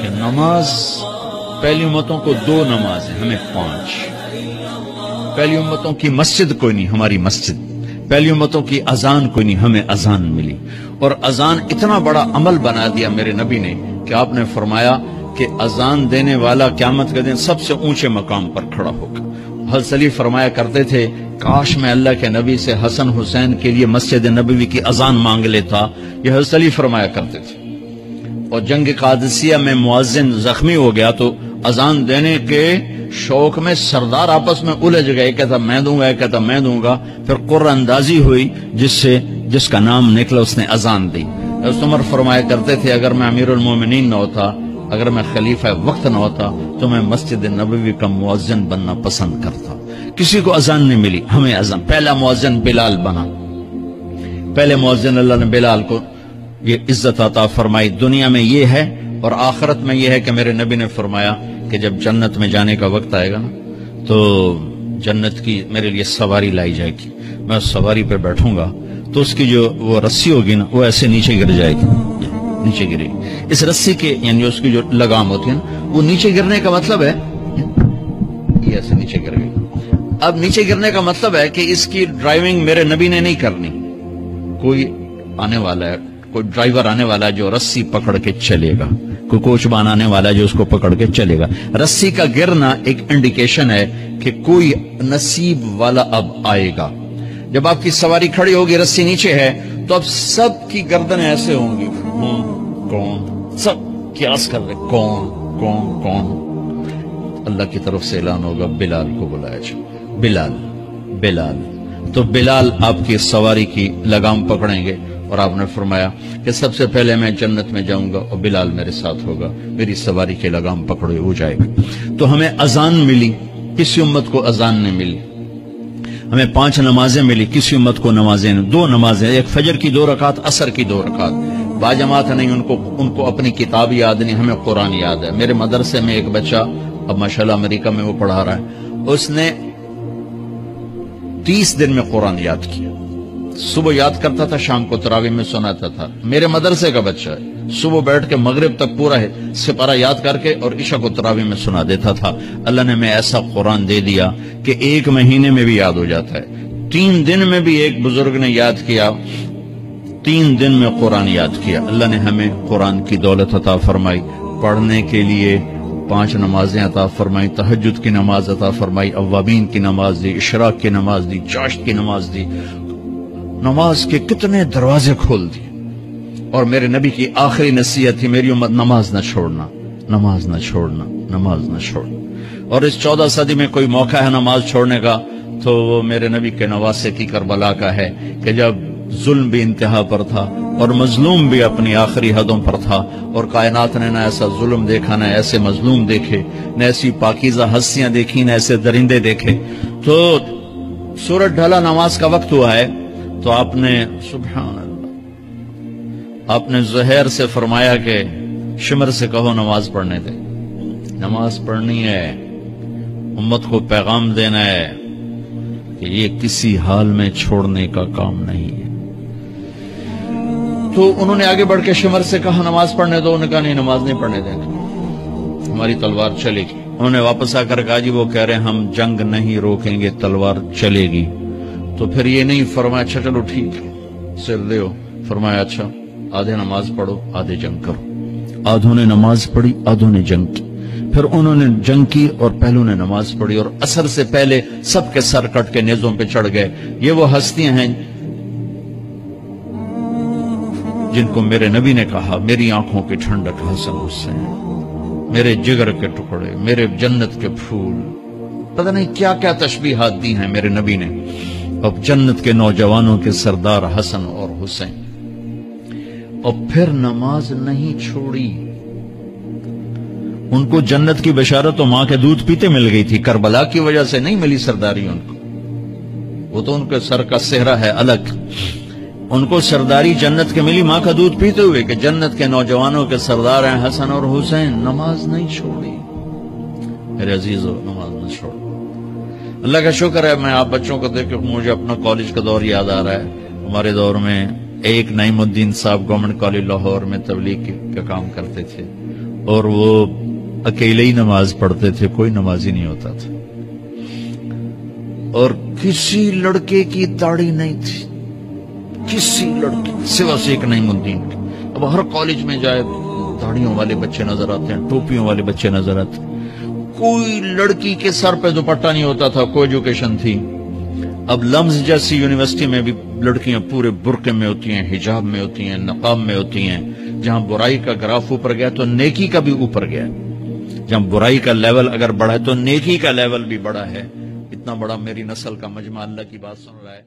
کہ نماز پہلی امتوں کو 2 نماز ہیں، ہمیں 5. پہلی امتوں کی مسجد کوئی نہیں، ہماری مسجد. پہلی امتوں کی اذان کوئی نہیں، ہمیں اذان ملی. اور اذان اتنا بڑا عمل بنا دیا میرے نبی نے کہ آپ نے فرمایا کہ اذان دینے والا قیامت کے دن سب سے اونچے مقام پر کھڑا ہوگا. حضرت علی فرمایا کرتے تھے کاش میں اللہ کے نبی سے حسن حسین کے لیے مسجد نبوی کی اذان مانگ لیتا. یہ حضرت علی فرمایا کرتے تھے. اور جنگ قادسیہ میں مؤذن زخمی ہو گیا تو اذان دینے کے شوق میں سردار آپس میں الجھ گئے، کہتا میں دوں گا، کہتا میں دوں گا. پھر قرہ اندازی ہوئی جس کا نام نکلا اس نے اذان دی. حضرت عمر فرمایا کرتے تھے اگر میں امیر المومنین نہ ہوتا، اگر میں خلیفہ وقت نہ ہوتا تو میں مسجد نبوی کا مؤذن بننا پسند کرتا. کسی کو اذان نہیں ملی، ہمیں اذان. پہلا مؤذن بلال بنا. پہلے مؤذن اللہ نے بلال کو یہ عزت عطا فرمائی. دنیا میں یہ ہے اور آخرت میں یہ ہے کہ میرے نبی نے فرمایا کہ جب جنت میں جانے کا وقت آئے گا نا تو جنت کی میرے لیے سواری لائی جائے گی. میں اس سواری پہ بیٹھوں گا تو اس کی جو وہ رسی ہوگی نا وہ ایسے نیچے گر جائے گی، نیچے گرے گی. اس رسی کے یعنی اس کی جو لگام ہوتی ہے نا وہ نیچے گرنے کا مطلب ہے یہ ایسے نیچے گر گئی. اب نیچے گرنے کا مطلب ہے کہ اس کی ڈرائیونگ میرے نبی نے نہیں کرنی. کوئی آنے والا ہے، کوئی ڈرائیور آنے والا ہے جو رسی پکڑ کے چلے گا، کوئی کوچبان آنے والا ہے جو اس کو پکڑ کے چلے گا. رسی کا گرنا ایک انڈیکیشن ہے کہ کوئی نصیب والا اب آئے گا. جب آپ کی سواری کھڑی ہوگی رسی نیچے ہے تو اب سب کی گردنیں ایسے ہوں گی، کون؟ سب قیاس کر رہے کون کون کون. اللہ کی طرف سے اعلان ہوگا بلال کو بلایا جائے. بلال بلال. تو بلال آپ کی سواری کی لگام پکڑیں گے اور آپ نے فرمایا کہ سب سے پہلے میں جنت میں جاؤں گا اور بلال میرے ساتھ ہوگا، میری سواری کی لگام پکڑے ہو جائے گا. تو ہمیں اذان ملی، کسی امت کو اذان نہیں ملی. ہمیں 5 نمازیں ملی، کسی امت کو نمازیں نہیں. 2 نمازیں، ایک فجر کی 2 رکعت، عصر کی 2 رکعت. باجماعت نہیں، ان کو اپنی کتاب یاد نہیں، ہمیں قرآن یاد ہے. میرے مدرسے میں ایک بچہ اب ماشاءاللہ امریکہ میں وہ پڑھا رہا ہے، اس نے 30 دن میں قرآن یاد کیا. صبح یاد کرتا تھا، شام کو تراویح میں سناتا تھا. میرے مدرسے کا بچہ ہے، صبح بیٹھ کے مغرب تک پورا ہے سپارہ یاد کر کے اور عشاء کو تراویح میں سنا دیتا تھا. اللہ نے میں ایسا قرآن دے دیا کہ 1 مہینے میں بھی یاد ہو جاتا ہے. 3 دن میں بھی ایک بزرگ نے یاد کیا، 3 دن میں قرآن یاد کیا. اللہ نے ہمیں قرآن کی دولت عطا فرمائی، پڑھنے کے لیے 5 نمازیں عطا فرمائی، تہجد کی نماز عطا فرمائی، اوابین کی نماز دی، اشراق کی نماز دی، چاشت کی نماز دی. نماز کے کتنے دروازے کھول دیے. اور میرے نبی کی آخری نصیحت تھی میری امت نماز نہ چھوڑنا، نماز نہ چھوڑنا، نماز نہ چھوڑنا. اور اس 14 صدی میں کوئی موقع ہے نماز چھوڑنے کا تو وہ میرے نبی کے نواسے کی کربلا کا ہے کہ جب ظلم بھی انتہا پر تھا اور مظلوم بھی اپنی آخری حدوں پر تھا اور کائنات نے نہ ایسا ظلم دیکھا، نہ ایسے مظلوم دیکھے، نہ ایسی پاکیزہ ہستیاں دیکھی، نہ ایسے درندے دیکھے. تو سورج ڈھلا، نماز کا وقت ہوا ہے تو آپ نے سبحان اللہ، آپ نے زہیر سے فرمایا کہ شمر سے کہو نماز پڑھنے دے. نماز پڑھنی ہے، امت کو پیغام دینا ہے کہ یہ کسی حال میں چھوڑنے کا کام نہیں ہے. تو انہوں نے آگے بڑھ کے شمر سے کہا نماز پڑھنے دو، انہوں نے کہا نہیں نماز نہیں پڑھنے دیں گے، ہماری تلوار چلے گی. انہوں نے واپس آ کر کہا جی وہ کہہ رہے ہیں ہم جنگ نہیں روکیں گے، تلوار چلے گی. تو پھر یہ نہیں فرمایا اچھا چلو ٹھیک سر دے ہو، فرمایا اچھا آدھے نماز پڑھو آدھے جنگ کرو. آدھوں نے نماز پڑھی، آدھوں نے جنگ کی. پھر انہوں نے جنگ کی اور پہلوں نے نماز پڑھی اور عصر سے پہلے سب کے سر کٹ کے نیزوں پہ چڑھ گئے. یہ وہ ہستیاں ہیں جن کو میرے نبی نے کہا میری آنکھوں کی ٹھنڈک حسن حسین، میرے جگر کے ٹکڑے، میرے جنت کے پھول. پتہ نہیں کیا کیا تشبیہات دی ہیں میرے نبی نے. اب جنت کے نوجوانوں کے سردار حسن اور حسین. اور پھر نماز نہیں چھوڑی. ان کو جنت کی بشارت تو ماں کے دودھ پیتے مل گئی تھی، کربلا کی وجہ سے نہیں ملی سرداری ان کو. وہ تو ان کے سر کا صحرا ہے الگ. ان کو سرداری جنت کے ملی ماں کا دودھ پیتے ہوئے کہ جنت کے نوجوانوں کے سردار ہیں حسن اور حسین. نماز نہیں چھوڑی میرے عزیزو، نماز نہ چھوڑ. اللہ کا شکر ہے میں آپ بچوں کو دیکھ کے مجھے اپنا کالج کا دور یاد آ رہا ہے. ہمارے دور میں ایک نعیم الدین صاحب گورنمنٹ کالج لاہور میں تبلیغ کا کام کرتے تھے اور وہ اکیلے ہی نماز پڑھتے تھے، کوئی نمازی نہیں ہوتا تھا، اور کسی لڑکے کی داڑھی نہیں تھی، کسی لڑکی سوا سے ایک نعیم الدین کی۔ اب ہر کالج میں جائے داڑھیوں والے بچے نظر آتے ہیں، ٹوپیوں والے بچے نظر آتے ہیں، کوئی لڑکی کے سر پہ دوپٹہ نہیں ہوتا تھا، کوئی ایجوکیشن تھی۔ اب لمز جیسی یونیورسٹی میں بھی لڑکیاں پورے برقعے میں ہوتی ہیں، حجاب میں ہوتی ہیں، نقاب میں ہوتی ہیں۔ جہاں برائی کا گراف اوپر گیا تو نیکی کا بھی اوپر گیا، جہاں برائی کا لیول اگر بڑھا ہے تو نیکی کا لیول بھی بڑا ہے۔ اتنا بڑا میری نسل کا مجمع اللہ کی بات سن رہا ہے۔